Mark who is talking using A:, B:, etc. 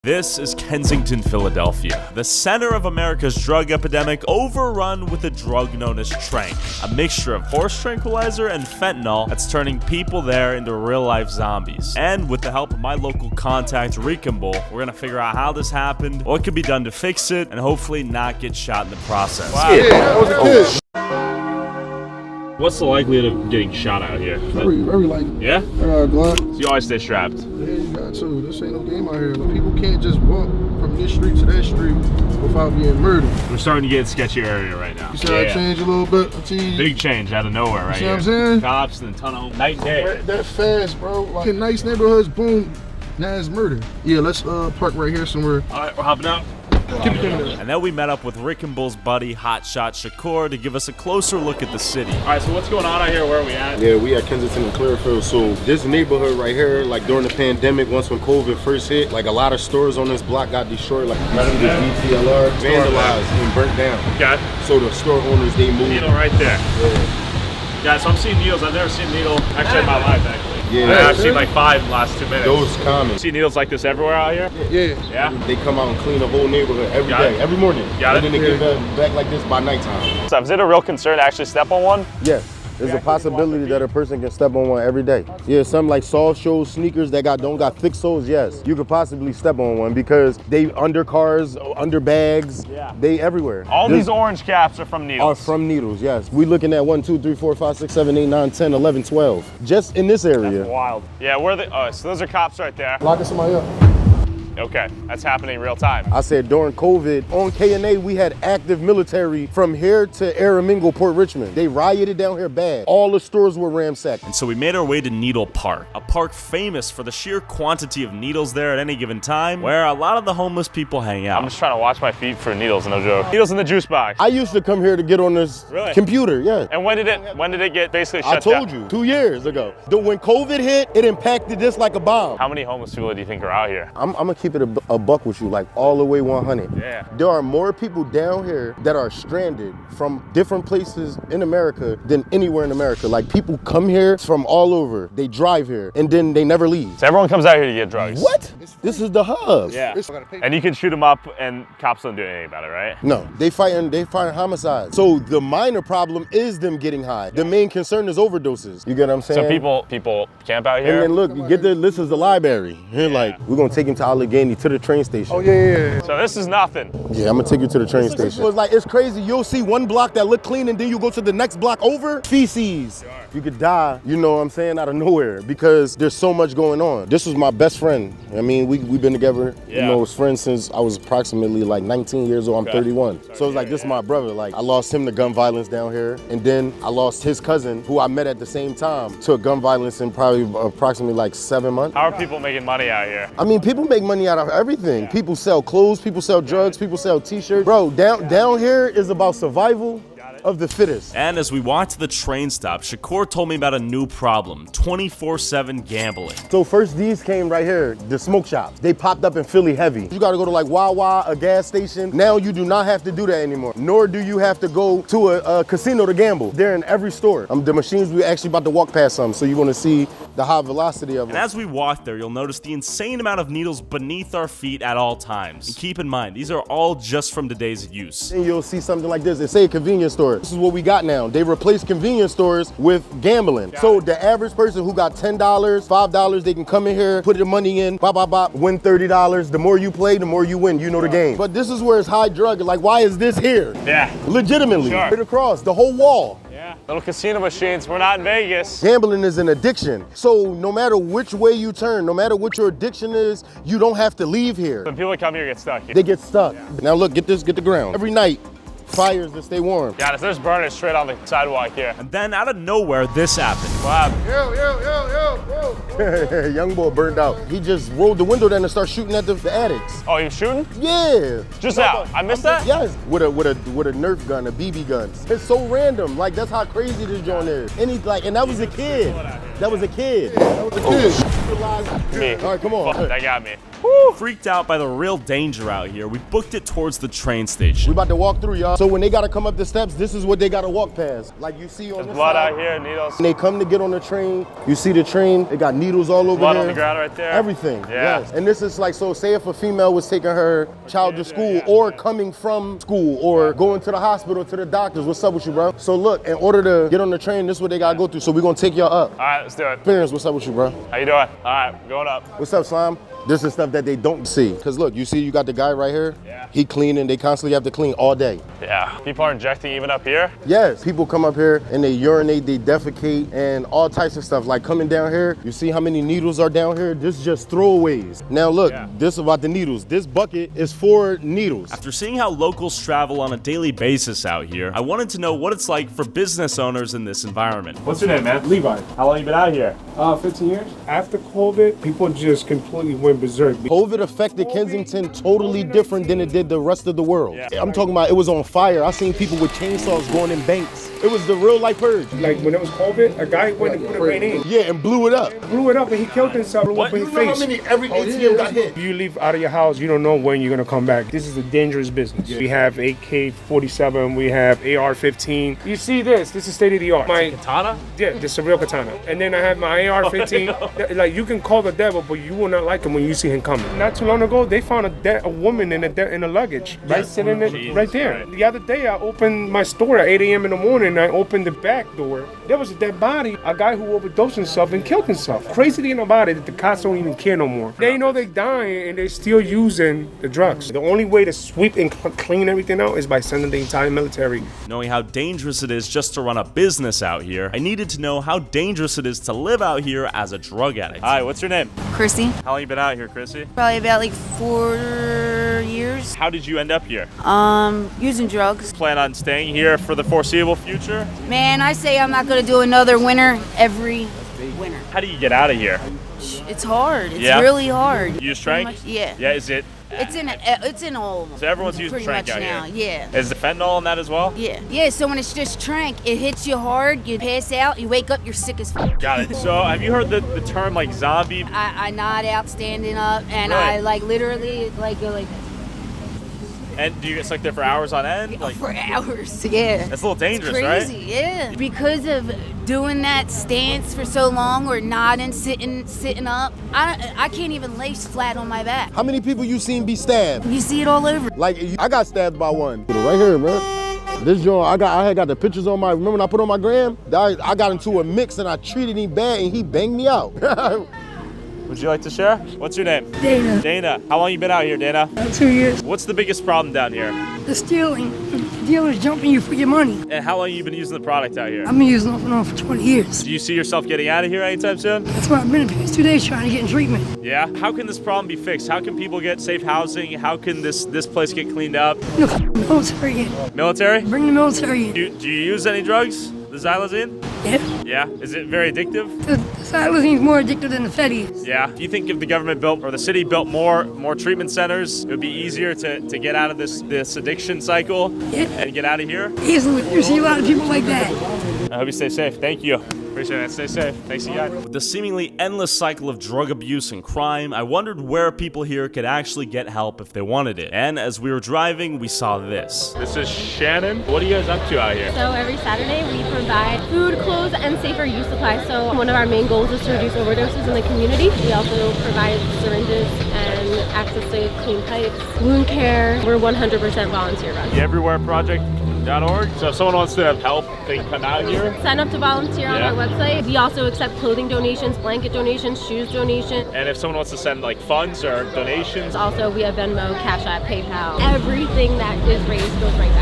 A: This is Kensington, Philadelphia, the center of America's drug epidemic, overrun with a drug known as trank, a mixture of horse tranquilizer and fentanyl that's turning people there into real-life zombies. And with the help of my local contact, Recomble, we're gonna figure out how this happened, what could be done to fix it, and hopefully not get shot in the process.
B: Wow. Yeah, that was a kid.
A: What's the likelihood of getting shot out here?
B: Very likely.
A: Yeah?
B: Glad.
A: So you always stay strapped?
B: Yeah, you got to. This ain't no game out here. Like, people can't just walk from this street to that street without being murdered.
A: We're starting to get in a sketchy area right now.
B: You see how I changed a little bit?
A: Big change out of nowhere right here.
B: You see what I'm saying?
A: Cops and the tunnel, night and day.
B: That fast, bro. Like, in nice neighborhoods, boom, now it's murder. Yeah, let's park right here somewhere.
A: All right, we're hopping out.
B: Keep it coming.
A: And then we met up with Rick and Bull's buddy, Hotshot Shakur, to give us a closer look at the city. All right, so what's going on out here? Where are we at?
C: Yeah, we at Kensington and Clearfield. So this neighborhood right here, like during the pandemic, once when COVID first hit, like a lot of stores on this block got destroyed. Like you see the DTLR, vandalized and burnt down.
A: Okay.
C: So the store owners, they moved.
A: Needle right there.
C: Yeah.
A: Yeah, so I'm seeing needles. I've never seen a needle actually in my life, actually.
C: Yeah.
A: I've seen like 5 in the last 2 minutes.
C: Those common.
A: You see needles like this everywhere out here?
B: Yeah.
A: Yeah?
C: They come out and clean the whole neighborhood every day, every morning.
A: Got
C: and
A: it.
C: then they get back like this by nighttime.
A: So is it a real concern to actually step on one?
C: Yes. There's a possibility that a person can step on one every day. Yeah, some like soft shoe sneakers that don't got thick soles, yes. You could possibly step on one because they under cars, under bags, they everywhere.
A: All these orange caps are from needles.
C: Are from needles, yes. We looking at 1, 2, 3, 4, 5, 6, 7, 8, 9, 10, 11, 12. Just in this area.
A: That's wild. Yeah, where are they? Oh, so those are cops right there.
B: Locking somebody up.
A: Okay, that's happening real time.
C: I said during COVID, on K&A, we had active military from here to Aramingo, Port Richmond. They rioted down here bad. All the stores were ransacked.
A: And so we made our way to Needle Park, a park famous for the sheer quantity of needles there at any given time, where a lot of the homeless people hang out. I'm just trying to watch my feet for needles, no joke. Needles in the juice box.
C: I used to come here to get on this computer, yeah.
A: And when did it get basically shut
C: down? I
A: down?
C: told you, 2 years ago. When COVID hit, it impacted this like a bomb.
A: How many homeless people do you think are out here?
C: I'm gonna keep it a buck with you, like all the way 100.
A: Yeah.
C: There are more people down here that are stranded from different places in America than anywhere in America. Like people come here from all over, they drive here, and then they never leave.
A: So everyone comes out here to get drugs.
C: What? This is the hub.
A: Yeah. And you can shoot them up and cops don't do anything about it, right?
C: No, they fighting homicides. So the minor problem is them getting high. The main concern is overdoses. You get what I'm saying?
A: So people camp out here?
C: And then look, this is the library. Here, like, we're gonna take him to Allegheny, to the train station.
B: Oh, yeah.
A: So this is nothing.
C: Yeah, I'm gonna take you to the train station. It's crazy. You'll see one block that look clean and then you go to the next block over, feces. You could die, you know what I'm saying, out of nowhere because there's so much going on. This was my best friend. I mean, we've been together, you know, as friends since I was approximately like 19 years old. I'm 31. So it's like, this is my brother. Like, I lost him to gun violence down here. And then I lost his cousin, who I met at the same time, to gun violence in probably approximately like 7 months.
A: How are people making money out here?
C: I mean, people make money out of everything. People sell clothes, people sell drugs, people sell t-shirts. Bro, down here is about survival of the fittest.
A: And as we walked to the train stop, Shakur told me about a new problem, 24/7 gambling.
C: So first these came right here, the smoke shops. They popped up in Philly heavy. You gotta go to like Wawa, a gas station. Now you do not have to do that anymore. Nor do you have to go to a casino to gamble. They're in every store. The machines, we actually about to walk past some, so you're gonna see the high velocity of them.
A: And as we walk there, you'll notice the insane amount of needles beneath our feet at all times. And keep in mind, these are all just from today's use.
C: And you'll see something like this. It say a convenience store. This is what we got now. They replaced convenience stores with gambling. So the average person who got $10, $5, they can come in here, put their money in, win $30. The more you play, the more you win. You know the game. But this is where it's high drug. Like, why is this here?
A: Yeah.
C: Legitimately.
A: Sure.
C: Right across the whole wall.
A: Yeah. Little casino machines. We're not in Vegas.
C: Gambling is an addiction. So no matter which way you turn, no matter what your addiction is, you don't have to leave here.
A: When people come here get stuck.
C: They get stuck. Yeah. Now look, get the ground. Every night, fires to stay warm.
A: Yeah, there's burners straight on the sidewalk here. And then out of nowhere, this happened. Wow.
B: Yo.
C: Young boy burned out. He just rolled the window down and started shooting at the addicts.
A: Oh, he was shooting?
C: Yeah.
A: Just out. I missed that?
C: Yes. With a Nerf gun, a BB gun. It's so random. Like, that's how crazy this joint is. And that was a kid. That was a kid.
A: Me.
C: All right, come on.
A: That got me. Woo! Freaked out by the real danger out here, we booked it towards the train
C: We
A: station.
C: about to walk through, y'all. So when they gotta come up the steps, this is what they gotta walk past. Like you see on the
A: Blood
C: side.
A: out here, needles.
C: When they come to get on the train, you see the train, they got needles all over
A: Blood
C: there.
A: on the ground right there.
C: Everything,
A: Yeah.
C: yes. And this is like, so say if a female was taking her child to school or coming from school or going to the hospital, to the doctors, what's up with you, bro? So look, in order to get on the train, this is what they gotta go through. So we're gonna take y'all up.
A: All right, let's do it.
C: Experience, what's up with you, bro?
A: How you doing? All right, going up.
C: What's up, Slime? This is stuff that they don't see. Cause look, you see you got the guy right here?
A: Yeah.
C: He cleaning, they constantly have to clean all day.
A: Yeah. People are injecting even up here.
C: Yes, people come up here and they urinate, they defecate, and all types of stuff. Like coming down here, you see how many needles are down here? This is just throwaways. Now look, this is about the needles. This bucket is for needles.
A: After seeing how locals travel on a daily basis out here, I wanted to know what it's like for business owners in this environment. What's your name, man?
D: Levi.
A: How long you been out here?
D: 15 years. After COVID, people just completely went berserk.
C: COVID affected Kensington totally different than it did the rest of the world.
A: Yeah.
C: I'm talking about it was on fire. I seen people with chainsaws going in banks. It was the real life purge.
D: Like when it was COVID, a guy went and put a grenade.
C: Yeah, and blew it up.
D: Blew it up and he killed himself. Blew up in
C: You
D: his
C: know how
D: face.
C: many every ATM got hit?
D: If you leave out of your house, you don't know when you're gonna come back. This is a dangerous business. We have AK-47, we have AR-15. You see this is state of the art. My
A: Katana?
D: Yeah, this is a real katana. And then I have my AR-15. Like you can call the devil, but you will not like him when you see him coming. Not too long ago, they found a woman in a luggage, right sitting right there.
A: Christ.
D: The other day, I opened my store at 8 a.m. in the morning. I opened the back door. There was a dead body, a guy who overdosed himself and killed himself. Crazy thing about it is the cops don't even care no more. They know they're dying and they're still using the drugs. The only way to sweep and clean everything out is by sending the entire military.
A: Knowing how dangerous it is just to run a business out here, I needed to know how dangerous it is to live out here as a drug addict. Hi, what's your name?
E: Chrissy.
A: How long you been out here, Chrissy?
E: Probably about like 4 years.
A: How did you end up here?
E: Using drugs.
A: Plan on staying here for the foreseeable future?
E: Man, I say I'm not gonna do another winter every winter.
A: How do you get out of here?
E: It's hard. It's
A: Yeah?
E: really hard.
A: You use
E: Pretty
A: Trank?
E: much- Yeah.
A: Yeah, is it?
E: It's in all of them.
A: So everyone's using
E: pretty
A: Trank
E: much
A: out
E: now.
A: here?
E: Yeah.
A: Is the fentanyl in that as well?
E: Yeah. Yeah. So when it's just Trank, it hits you hard. You pass out. You wake up. You're sick as fuck.
A: Got it. So have you heard the term like zombie?
E: I nod out, standing up, and
A: Really?
E: I like literally like go like
A: And do you get stuck there for hours on end? Like,
E: for hours. Yeah.
A: that's a little dangerous,
E: Crazy,
A: right?
E: yeah. Because of doing that stance for so long, or nodding, sitting up, I can't even lay flat on my back.
C: How many people you seen be stabbed?
E: You see it all over.
C: Like I got stabbed by one. Right here, man. This joint, I had got the pictures on my. Remember when I put on my gram? I got into a mix and I treated him bad and he banged me out.
A: Would you like to share? What's your name?
F: Dana,
A: Dana. How long you been out here, Dana?
F: 2 years.
A: What's the biggest problem down here?
F: The stealing. The dealers jumping you for your money.
A: And how long you been using the product out here?
F: I've been using off and on for 20 years.
A: Do you see yourself getting out of here anytime soon?
F: That's why I've been in the past 2 days trying to get in treatment.
A: Yeah. How can this problem be fixed? How can people get safe housing? How can this place get cleaned up?
F: No, military in.
A: Military?
F: Bring the military in.
A: Do you use any drugs? The xylazine?
F: Yeah.
A: Yeah. Is it very addictive?
F: The xylozine's more addictive than the Fetty is.
A: Yeah. Do you think if the government built or the city built more treatment centers, it would be easier to get out of this addiction cycle and get out of here?
F: Easily. You see a lot of people like that.
A: I hope you stay safe. Thank you. Appreciate it. Stay safe. Thanks again. With the seemingly endless cycle of drug abuse and crime, I wondered where people here could actually get help if they wanted it. And as we were driving, we saw this. This is Shannon. What are you guys up to out here?
G: So every Saturday we provide food, clothes, and safer use supplies. So one of our main goals is to reduce overdoses in the community. We also provide syringes and access to clean pipes, wound care. We're 100% volunteer run.
A: The Everywhere Project.org. So if someone wants to have help, they can come out here.
G: Sign up to volunteer on our website. We also accept clothing donations, blanket donations, shoes donations.
A: And if someone wants to send like funds or donations,
G: Also, we have Venmo, Cash App, PayPal. Everything that is raised goes right back.